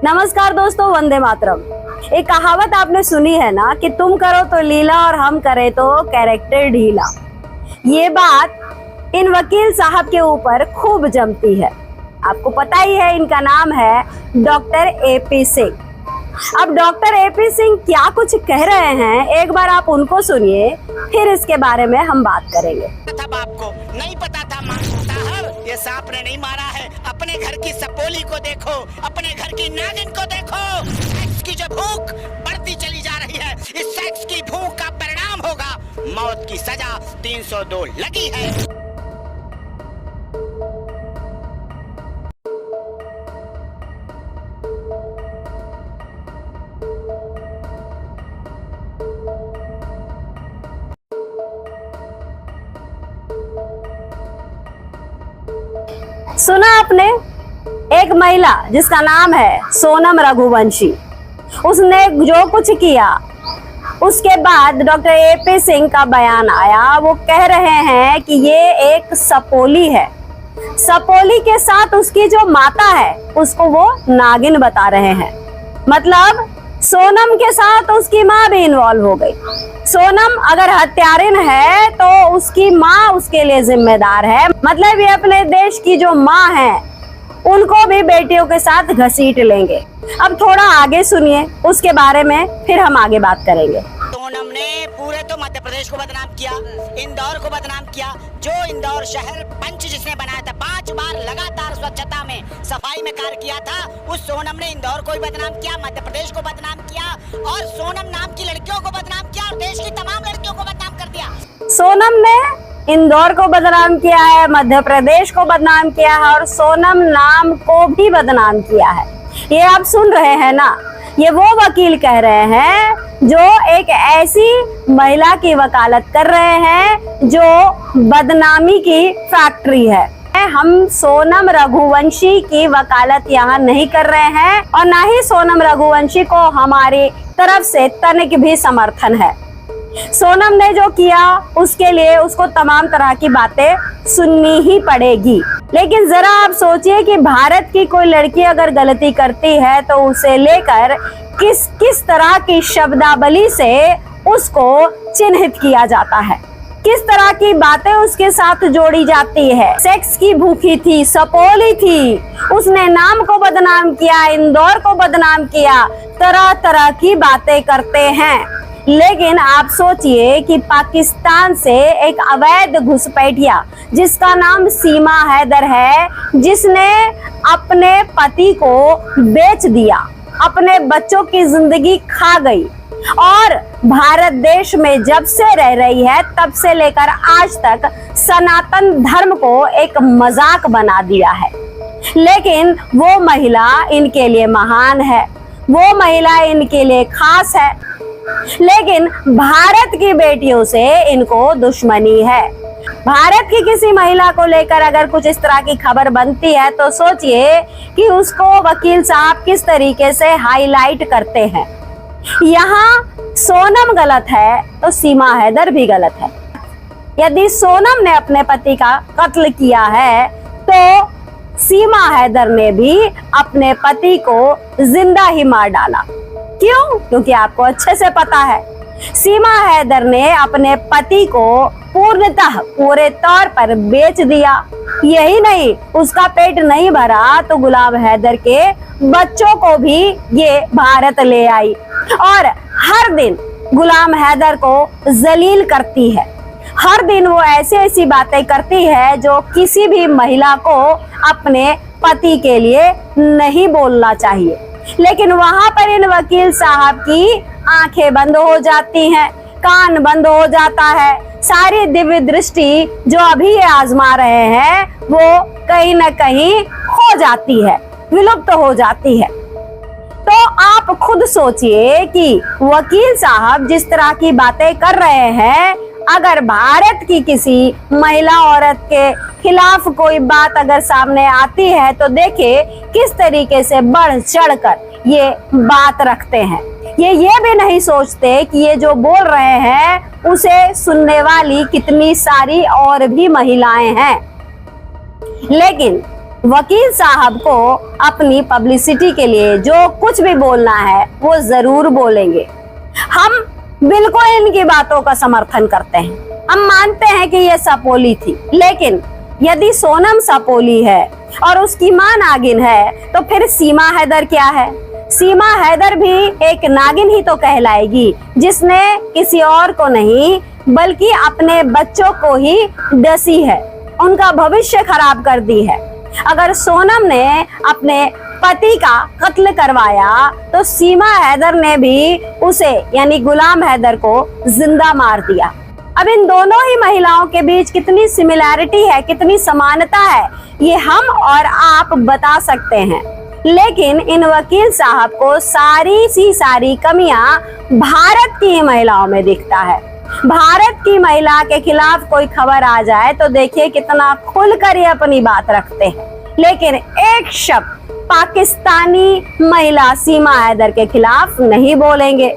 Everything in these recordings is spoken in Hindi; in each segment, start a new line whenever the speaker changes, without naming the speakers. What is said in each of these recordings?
नमस्कार दोस्तों, वंदे मातरम। एक कहावत आपने सुनी है ना कि तुम करो तो लीला और हम करें तो कैरेक्टर ढीला। ये बात इन वकील साहब के ऊपर खूब जमती है। आपको पता ही है, इनका नाम है डॉक्टर एपी सिंह। अब डॉक्टर एपी सिंह क्या कुछ कह रहे हैं, एक बार आप उनको सुनिए, फिर इसके बारे में हम बात करेंगे।
आपको नहीं पता था ये सांप ने नहीं मारा है। अपने घर की सपोली को देखो, अपने घर की नागिन को देखो। सेक्स की जो भूख बढ़ती चली जा रही है, इस सेक्स की भूख का परिणाम होगा मौत की सजा। 302 लगी है।
सुना आपने, एक महिला जिसका नाम है सोनम रघुवंशी, उसने जो कुछ किया उसके बाद डॉक्टर एपी सिंह का बयान आया। वो कह रहे हैं कि ये एक सपोली है। सपोली के साथ उसकी जो माता है उसको वो नागिन बता रहे हैं। मतलब सोनम के साथ उसकी माँ भी इन्वॉल्व हो गई। सोनम अगर हत्यारिन है तो उसकी माँ उसके लिए जिम्मेदार है। मतलब ये अपने देश की जो माँ है उनको भी बेटियों के साथ घसीट लेंगे। अब थोड़ा आगे सुनिए, उसके बारे में फिर हम आगे बात करेंगे।
सोनम ने पूरे तो मध्य प्रदेश को बदनाम किया, इंदौर को बदनाम किया। जो इंदौर शहर पंच जिसने बनाया था, 5 बार लगातार स्वच्छता में सफाई में कार्य किया था, उस सोनम ने इंदौर को भी बदनाम किया, मध्य प्रदेश को बदनाम किया और सोनम नाम की लड़कियों को बदनाम किया और देश की तमाम लड़कियों को बदनाम कर दिया। सोनम
ने इंदौर को बदनाम किया है, मध्य प्रदेश को बदनाम किया है और सोनम नाम को भी बदनाम किया है। ये आप सुन रहे हैं ना, ये वो वकील कह रहे हैं जो एक ऐसी महिला की वकालत कर रहे हैं जो बदनामी की फैक्ट्री है। हम सोनम रघुवंशी की वकालत यहाँ नहीं कर रहे हैं और ना ही सोनम रघुवंशी को हमारी तरफ से तनिक भी समर्थन है। सोनम ने जो किया उसके लिए उसको तमाम तरह की बातें सुननी ही पड़ेगी। लेकिन जरा आप सोचिए कि भारत की कोई लड़की अगर गलती करती है तो उसे लेकर किस किस तरह की शब्दावली से उसको चिन्हित किया जाता है, किस तरह की बातें उसके साथ जोड़ी जाती है। सेक्स की भूखी थी, सपोली थी, उसने नाम को बदनाम किया, इंदौर को बदनाम किया, तरह तरह की बातें करते हैं। लेकिन आप सोचिए कि पाकिस्तान से एक अवैध घुसपैठिया जिसका नाम सीमा हैदर है, जिसने अपने पति को बेच दिया, अपने बच्चों की जिंदगी खा गई और भारत देश में जब से रह रही है तब से लेकर आज तक सनातन धर्म को एक मजाक बना दिया है। लेकिन वो महिला इनके लिए महान है, वो महिला इनके लिए खास है। लेकिन भारत की बेटियों से इनको दुश्मनी है। भारत की किसी महिला को लेकर अगर कुछ इस तरह की खबर बनती है तो सोचिए कि उसको वकील साहब किस तरीके से हाईलाइट करते हैं। यहाँ सोनम गलत है तो सीमा हैदर भी गलत है। यदि सोनम ने अपने पति का कत्ल किया है तो सीमा हैदर ने भी अपने पति को जिंदा ही मार डाला। क्यों? क्योंकि आपको अच्छे से पता है, सीमा हैदर ने अपने पति को पूर्णतः पूरे तौर पर बेच दिया। यही नहीं, उसका पेट नहीं भरा तो गुलाम हैदर के बच्चों को भी ये भारत ले आई और हर दिन गुलाम हैदर को जलील करती है। हर दिन वो ऐसी ऐसी बातें करती है जो किसी भी महिला को अपने पति के लिए नहीं बोलना चाहिए। लेकिन वहां पर इन वकील साहब की आंखें बंद हो जाती हैं, कान बंद हो जाता है। सारी दिव्य दृष्टि जो अभी ये आजमा रहे हैं वो कहीं न कहीं खो जाती है, विलुप्त हो जाती है। तो आप खुद सोचिए कि वकील साहब जिस तरह की बातें कर रहे हैं, अगर भारत की किसी महिला औरत के खिलाफ कोई बात अगर सामने आती है तो देखिए किस तरीके से बढ़ चढ़कर ये बात रखते हैं। ये भी नहीं सोचते कि ये जो बोल रहे हैं उसे सुनने वाली कितनी सारी और भी महिलाएं हैं। लेकिन वकील साहब को अपनी पब्लिसिटी के लिए जो कुछ भी बोलना है वो जरूर बोलेंगे। हम बिल्कुल इनकी बातों का समर्थन करते हैं। हम मानते हैं कि ये सपोली थी, लेकिन यदि सोनम सपोली है और उसकी मां नागिन है तो फिर सीमा हैदर क्या है? सीमा हैदर भी एक नागिन ही तो कहलाएगी, जिसने किसी और को नहीं बल्कि अपने बच्चों को ही डसी है, उनका भविष्य खराब कर दी है। अगर सोनम ने अपने पति का कत्ल करवाया तो सीमा हैदर ने भी उसे यानी गुलाम हैदर को जिंदा मार दिया। अब इन दोनों ही महिलाओं के बीच कितनी सिमिलैरिटी है, कितनी समानता है, ये हम और आप बता सकते हैं। लेकिन इन वकील साहब को सारी कमियां भारत की महिलाओं में दिखता है। भारत की महिला के खिलाफ कोई खबर आ जाए तो देखिए कितना खुलकर ये अपनी बात रखते हैं, लेकिन एक शब्द पाकिस्तानी महिला सीमा हैदर के खिलाफ नहीं बोलेंगे।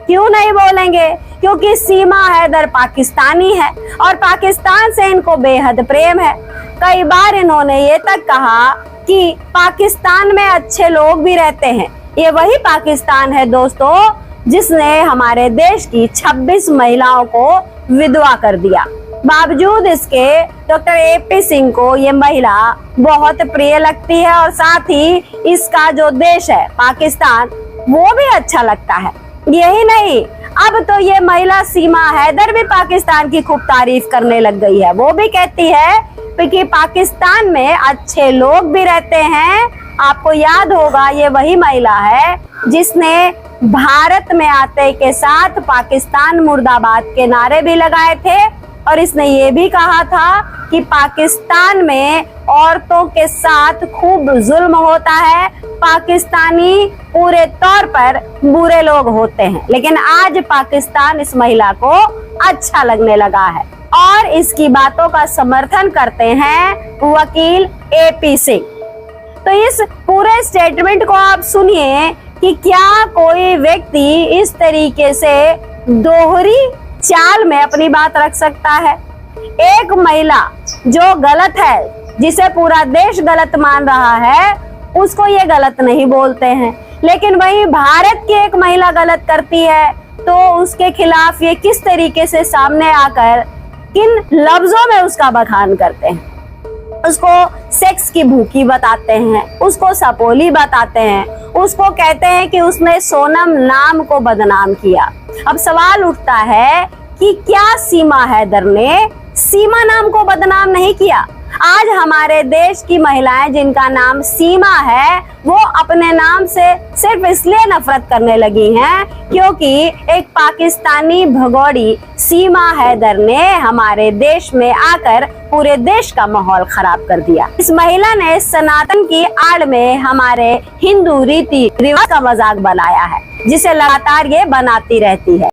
क्यों नहीं बोलेंगे? क्योंकि सीमा हैदर पाकिस्तानी है और पाकिस्तान से इनको बेहद प्रेम है। कई बार इन्होंने ये तक कहा कि पाकिस्तान में अच्छे लोग भी रहते हैं। ये वही पाकिस्तान है दोस्तों जिसने हमारे देश की 26 महिलाओं को विधवा कर दिया। बावजूद इसके डॉक्टर AP सिंह को ये महिला बहुत प्रिय लगती है और साथ ही इसका जो देश है पाकिस्तान वो भी अच्छा लगता है। यही नहीं, अब तो ये महिला सीमा हैदर भी पाकिस्तान की खूब तारीफ करने लग गई है। वो भी कहती है कि पाकिस्तान में अच्छे लोग भी रहते हैं। आपको याद होगा ये वही महिला है जिसने भारत में आते के साथ पाकिस्तान मुर्दाबाद के नारे भी लगाए थे और इसने ये भी कहा था कि पाकिस्तान में औरतों के साथ खूब जुल्म होता है, पाकिस्तानी पूरे तौर पर बुरे लोग होते हैं। लेकिन आज पाकिस्तान इस महिला को अच्छा लगने लगा है और इसकी बातों का समर्थन करते हैं वकील AP सिंह। तो इस पूरे स्टेटमेंट को आप सुनिए कि क्या कोई व्यक्ति इस तरीके से दोहरी चाल में अपनी बात रख सकता है? एक महिला जो गलत है, जिसे पूरा देश गलत मान रहा है, उसको ये गलत नहीं बोलते हैं, लेकिन वही भारत की एक महिला गलत करती है तो उसके खिलाफ ये किस तरीके से सामने आकर किन लफ्जों में उसका बखान करते हैं। उसको सेक्स की भूखी बताते हैं, उसको सपोली बताते हैं, उसको कहते हैं कि उसने सोनम नाम को बदनाम किया। अब सवाल उठता है कि क्या सीमा हैदर ने सीमा नाम को बदनाम नहीं किया? आज हमारे देश की महिलाएं जिनका नाम सीमा है वो अपने नाम से सिर्फ इसलिए नफरत करने लगी हैं क्योंकि एक पाकिस्तानी भगोड़ी सीमा हैदर ने हमारे देश में आकर पूरे देश का माहौल खराब कर दिया। इस महिला ने सनातन की आड़ में हमारे हिंदू रीति रिवाज का मजाक बनाया है, जिसे लगातार ये बनाती रहती है।